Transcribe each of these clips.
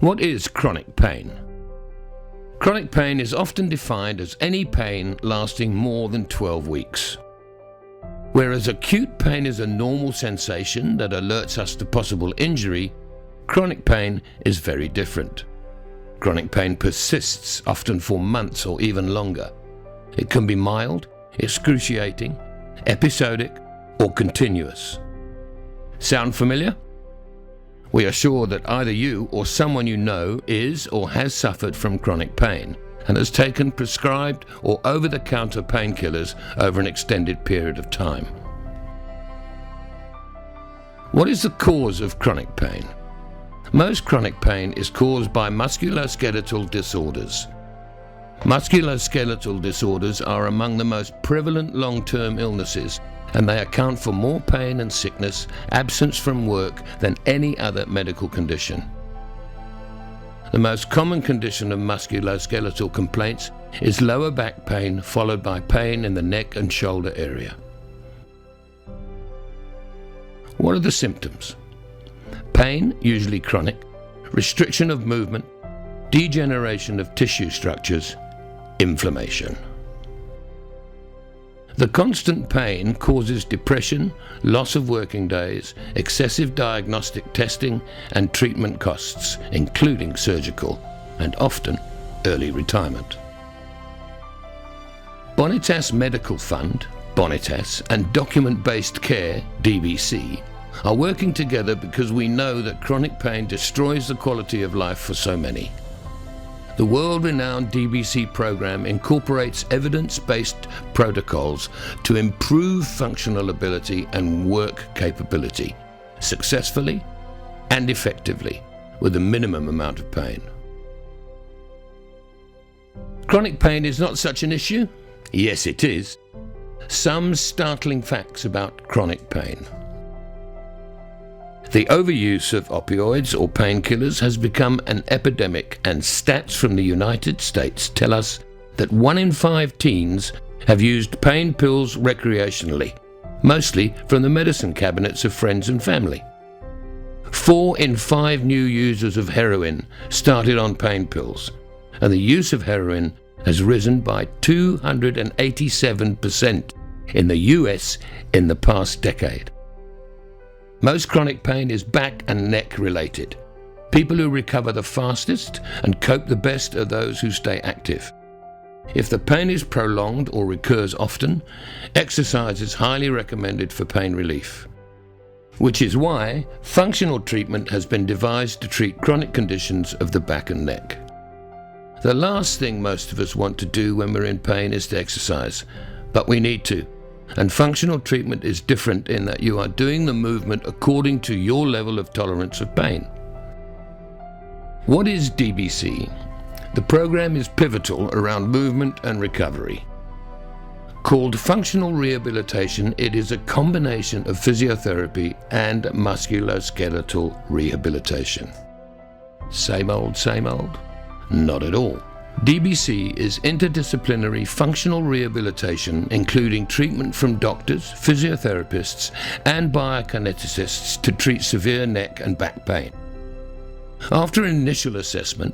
What is chronic pain? Chronic pain is often defined as any pain lasting more than 12 weeks. Whereas acute pain is a normal sensation that alerts us to possible injury, chronic pain is very different. Chronic pain persists, often for months or even longer. It can be mild, excruciating, episodic, or continuous. Sound familiar? We are sure that either you or someone you know is or has suffered from chronic pain and has taken prescribed or over-the-counter painkillers over an extended period of time. What is the cause of chronic pain? Most chronic pain is caused by musculoskeletal disorders. Musculoskeletal disorders are among the most prevalent long-term illnesses, and they account for more pain and sickness, absence from work than any other medical condition. The most common condition of musculoskeletal complaints is lower back pain, followed by pain in the neck and shoulder area. What are the symptoms? Pain, usually chronic, restriction of movement, degeneration of tissue structures, inflammation. The constant pain causes depression, loss of working days, excessive diagnostic testing, and treatment costs, including surgical, and often early retirement. Bonitas Medical Fund, Bonitas, and Document-Based Care, DBC, are working together because we know that chronic pain destroys the quality of life for so many. The world-renowned DBC program incorporates evidence-based protocols to improve functional ability and work capability, successfully and effectively, with a minimum amount of pain. Chronic pain is not such an issue? Yes, it is. Some startling facts about chronic pain. The overuse of opioids or painkillers has become an epidemic, and stats from the United States tell us that 1 in 5 teens have used pain pills recreationally, mostly from the medicine cabinets of friends and family. 4 in 5 new users of heroin started on pain pills, and the use of heroin has risen by 287% in the US in the past decade. Most chronic pain is back and neck related. People who recover the fastest and cope the best are those who stay active. If the pain is prolonged or recurs often, exercise is highly recommended for pain relief. Which is why functional treatment has been devised to treat chronic conditions of the back and neck. The last thing most of us want to do when we're in pain is to exercise, but we need to. And functional treatment is different in that you are doing the movement according to your level of tolerance of pain. What is DBC? The program is pivotal around movement and recovery. Called functional rehabilitation, it is a combination of physiotherapy and musculoskeletal rehabilitation. Same old, same old? Not at all. DBC is interdisciplinary functional rehabilitation, including treatment from doctors, physiotherapists, and biokineticists to treat severe neck and back pain. After initial assessment,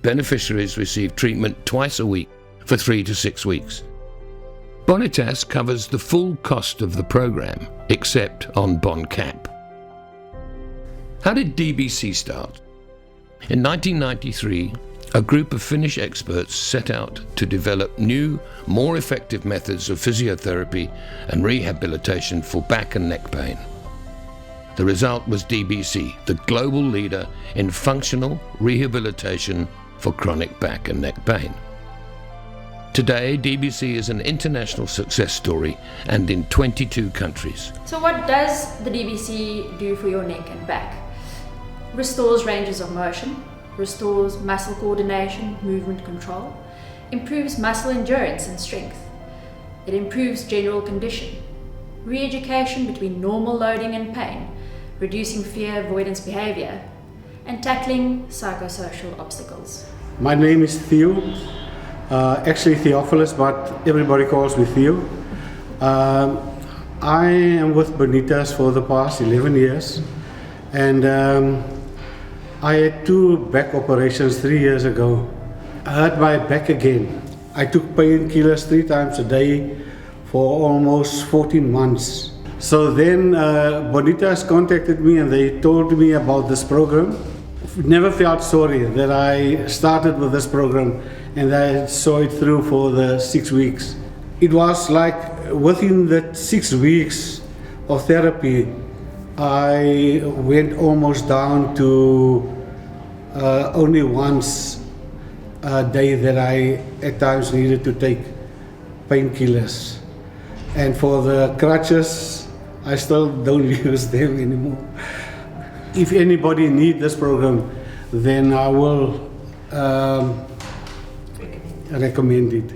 beneficiaries receive treatment twice a week for 3 to 6 weeks. Bonitas covers the full cost of the program, except on BonCap. How did DBC start? In 1993, a group of Finnish experts set out to develop new, more effective methods of physiotherapy and rehabilitation for back and neck pain. The result was DBC, the global leader in functional rehabilitation for chronic back and neck pain. Today, DBC is an international success story and in 22 countries. So what does the DBC do for your neck and back? Restores ranges of motion, restores muscle coordination, movement control, improves muscle endurance and strength. It improves general condition, re-education between normal loading and pain, reducing fear avoidance behavior, and tackling psychosocial obstacles. My name is Theo, actually Theophilus, but everybody calls me Theo. I am with Bonitas for the past 11 years, and I had 2 back operations 3 years ago. I hurt my back again. I took painkillers 3 times a day for almost 14 months. So then Bonitas contacted me and they told me about this program. Never felt sorry that I started with this program and I saw it through for the 6 weeks. It was like within the 6 weeks of therapy, I went almost down to only once a day that I at times needed to take painkillers. And for the crutches, I still don't use them anymore. If anybody needs this program, then I will recommend it.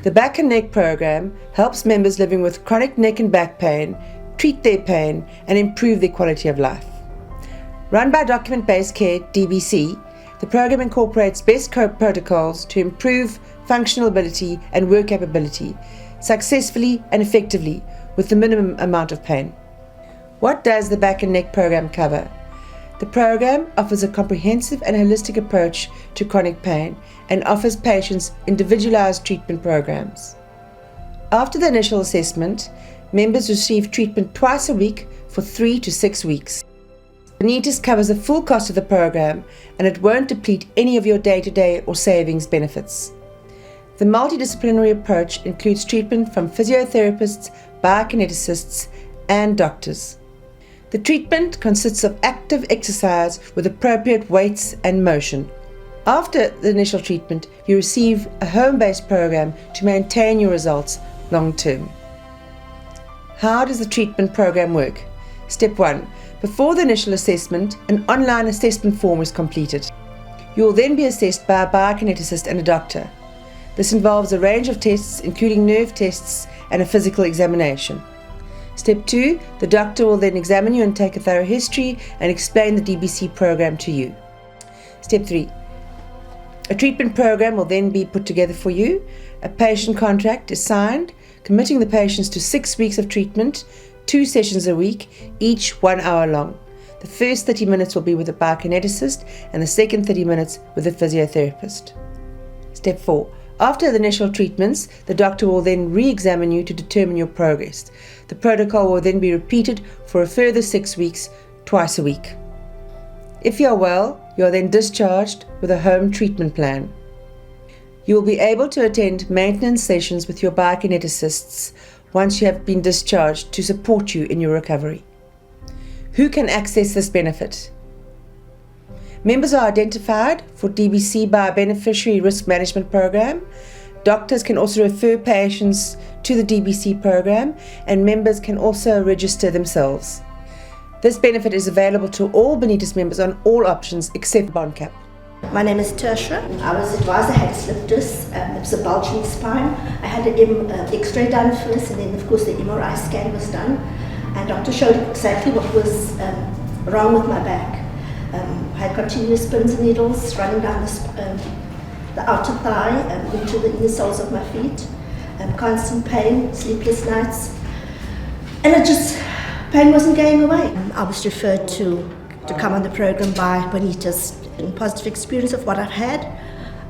The Back and Neck program helps members living with chronic neck and back pain treat their pain and improve their quality of life. Run by Document Based Care DBC, the program incorporates best cope protocols to improve functional ability and work capability successfully and effectively with the minimum amount of pain. What does the Back and Neck program cover? The program offers a comprehensive and holistic approach to chronic pain and offers patients individualized treatment programs. After the initial assessment, members receive treatment twice a week for 3 to 6 weeks. Bonitas covers the full cost of the program and it won't deplete any of your day-to-day or savings benefits. The multidisciplinary approach includes treatment from physiotherapists, biokineticists, and doctors. The treatment consists of active exercise with appropriate weights and motion. After the initial treatment, you receive a home-based program to maintain your results long-term. How does the treatment program work? Step 1. Before the initial assessment, an online assessment form is completed. You will then be assessed by a biokineticist and a doctor. This involves a range of tests, including nerve tests and a physical examination. Step 2. The doctor will then examine you and take a thorough history and explain the DBC program to you. Step 3. A treatment program will then be put together for you. A patient contract is signed, committing the patients to 6 weeks of treatment, 2 sessions a week, each 1 hour long. The first 30 minutes will be with a biokineticist and the second 30 minutes with a physiotherapist. Step 4. After the initial treatments, the doctor will then re-examine you to determine your progress. The protocol will then be repeated for a further 6 weeks, twice a week. If you are well, you are then discharged with a home treatment plan. You will be able to attend maintenance sessions with your biokineticists once you have been discharged to support you in your recovery. Who can access this benefit? Members are identified for DBC by a beneficiary risk management program. Doctors can also refer patients to the DBC program, and members can also register themselves. This benefit is available to all Bonitas members on all options except bond cap. My name is Tertia. I was advised I had slip disc. It was a bulge in the spine. I had an X-ray done first, and then of course the MRI scan was done. And doctor showed exactly what was wrong with my back. I had continuous pins and needles running down the outer thigh into the inner soles of my feet. Constant pain, sleepless nights, and pain wasn't going away. I was referred to come on the program by Bonitas. Positive experience of what I've had.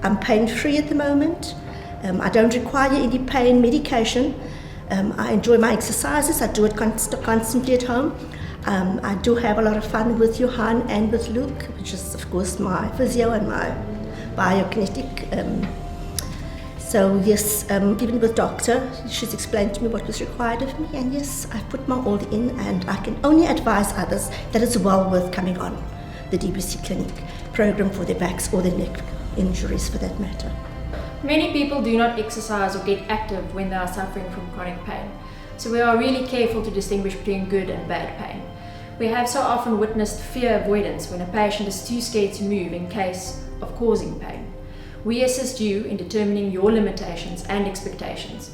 I'm pain-free at the moment. I don't require any pain medication. I enjoy my exercises. I do it constantly at home. I do have a lot of fun with Johan and with Luke, which is of course my physio and my biokinetic. So yes, even with doctor, she's explained to me what was required of me, and yes, I've put my all in, and I can only advise others that it's well worth coming on the DBC clinic program for their backs or their neck injuries for that matter. Many people do not exercise or get active when they are suffering from chronic pain, so we are really careful to distinguish between good and bad pain. We have so often witnessed fear avoidance when a patient is too scared to move in case of causing pain. We assist you in determining your limitations and expectations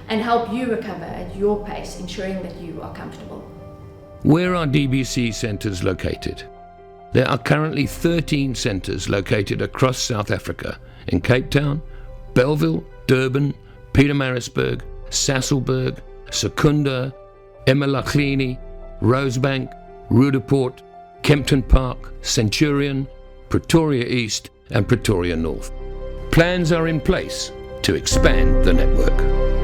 and help you recover at your pace, ensuring that you are comfortable. Where are DBC centres located? There are currently 13 centres located across South Africa in Cape Town, Bellville, Durban, Pietermaritzburg, Sasolburg, Secunda, eMalahleni, Rosebank, Roodepoort, Kempton Park, Centurion, Pretoria East and Pretoria North. Plans are in place to expand the network.